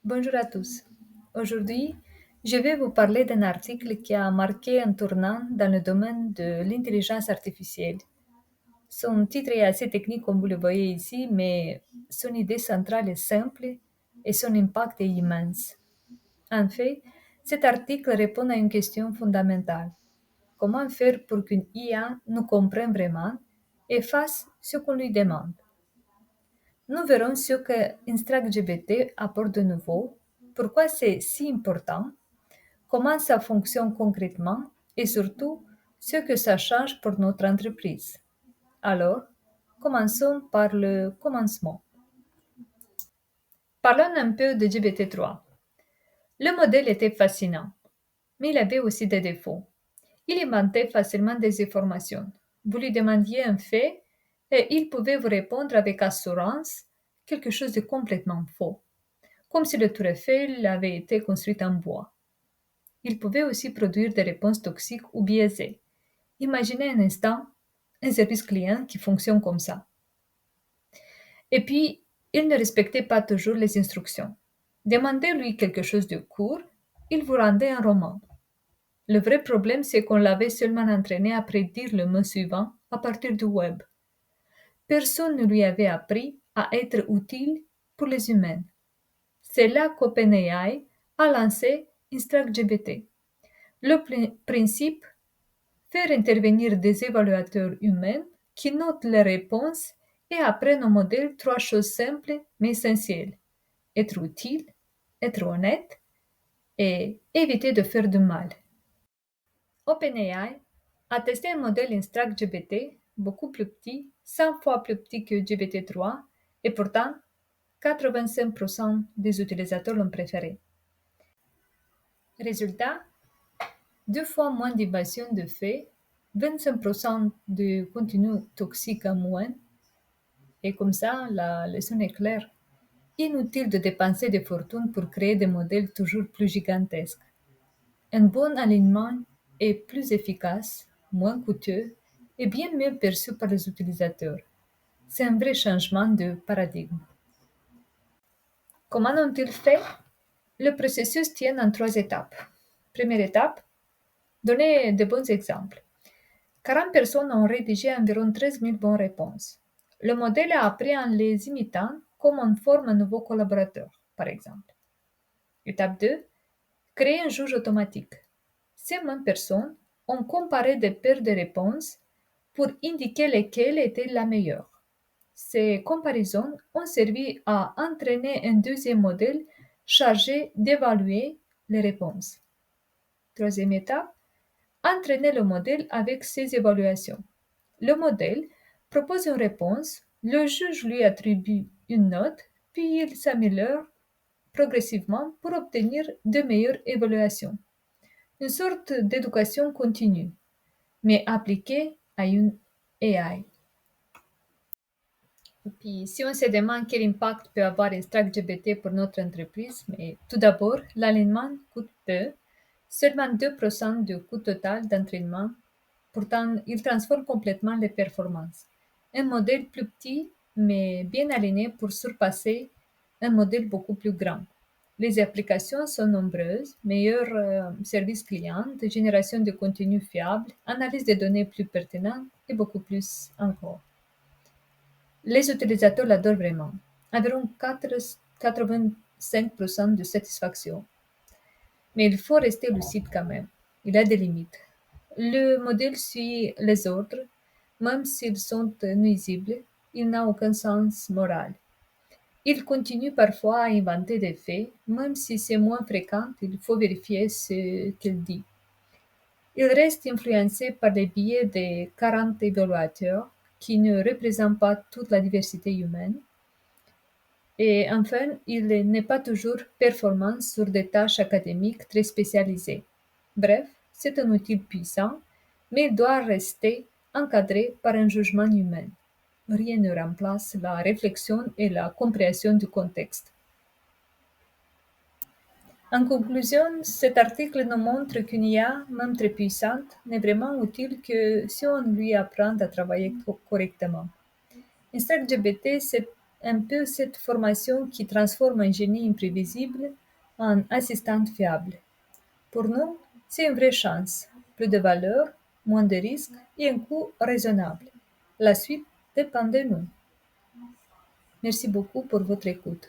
Bonjour à tous. Aujourd'hui, je vais vous parler d'un article qui a marqué un tournant dans le domaine de l'intelligence artificielle. Son titre est assez technique comme vous le voyez ici, mais son idée centrale est simple et son impact est immense. En fait, cet article répond à une question fondamentale. Comment faire pour qu'une IA nous comprenne vraiment et fasse ce qu'on lui demande? Nous verrons ce que InstructGPT apporte de nouveau, pourquoi c'est si important, comment ça fonctionne concrètement et surtout ce que ça change pour notre entreprise. Alors, commençons par le commencement. Parlons un peu de GPT-3. Le modèle était fascinant, mais il avait aussi des défauts. Il inventait facilement des informations. Vous lui demandiez un fait et il pouvait vous répondre avec assurance quelque chose de complètement faux, comme si le Tour Eiffel avait été construit en bois. Il pouvait aussi produire des réponses toxiques ou biaisées. Imaginez un instant un service client qui fonctionne comme ça. Et puis, il ne respectait pas toujours les instructions. Demandez-lui quelque chose de court, il vous rendait un roman. Le vrai problème, c'est qu'on l'avait seulement entraîné à prédire le mot suivant à partir du web. Personne ne lui avait appris à être utile pour les humains. C'est là qu'OpenAI a lancé InstructGPT. Le principe, faire intervenir des évaluateurs humains qui notent les réponses et apprennent au modèle trois choses simples mais essentielles. Être utile, être honnête et éviter de faire du mal. OpenAI a testé un modèle InstructGPT beaucoup plus petit, 100 fois plus petit que GPT-3, et pourtant, 85% des utilisateurs l'ont préféré. Résultat, deux fois moins d'évasion de faits, 25% de contenu toxique en moins, et comme ça, la leçon est claire. Inutile de dépenser des fortunes pour créer des modèles toujours plus gigantesques. Un bon alignement est plus efficace, moins coûteux et bien mieux perçu par les utilisateurs. C'est un vrai changement de paradigme. Comment ont-ils fait? Le processus tient en trois étapes. Première étape, donner de bons exemples. 40 personnes ont rédigé environ 13 000 bonnes réponses. Le modèle a appris en les imitant comme on forme un nouveau collaborateur, par exemple. Étape 2, créer un juge automatique. Ces mêmes personnes ont comparé des paires de réponses pour indiquer lesquelles étaient la meilleure. Ces comparaisons ont servi à entraîner un deuxième modèle chargé d'évaluer les réponses. Troisième étape, entraîner le modèle avec ses évaluations. Le modèle propose une réponse, le juge lui attribue une note, puis il s'améliore progressivement pour obtenir de meilleures évaluations. Une sorte d'éducation continue, mais appliquée à une AI. Et puis, si on se demande quel impact peut avoir InstructGPT pour notre entreprise, mais tout d'abord, l'alignement coûte peu, seulement 2% du coût total d'entraînement. Pourtant, il transforme complètement les performances. Un modèle plus petit, mais bien aligné pour surpasser un modèle beaucoup plus grand. Les applications sont nombreuses, meilleur service client, génération de contenu fiable, analyse des données plus pertinentes et beaucoup plus encore. Les utilisateurs l'adorent vraiment. Environ 85% de satisfaction. Mais il faut rester lucide quand même. Il a des limites. Le modèle suit les ordres, même s'ils sont nuisibles, il n'a aucun sens moral. Il continue parfois à inventer des faits, même si c'est moins fréquent, il faut vérifier ce qu'il dit. Il reste influencé par les biais des 40 évaluateurs qui ne représentent pas toute la diversité humaine. Et enfin, il n'est pas toujours performant sur des tâches académiques très spécialisées. Bref, c'est un outil puissant, mais il doit rester encadré par un jugement humain. Rien ne remplace la réflexion et la compréhension du contexte. En conclusion, cet article nous montre qu'une IA, même très puissante, n'est vraiment utile que si on lui apprend à travailler correctement. InstructGPT, c'est un peu cette formation qui transforme un génie imprévisible en assistante fiable. Pour nous, c'est une vraie chance. Plus de valeur, moins de risques et un coût raisonnable. La suite dépend de nous. Merci beaucoup pour votre écoute.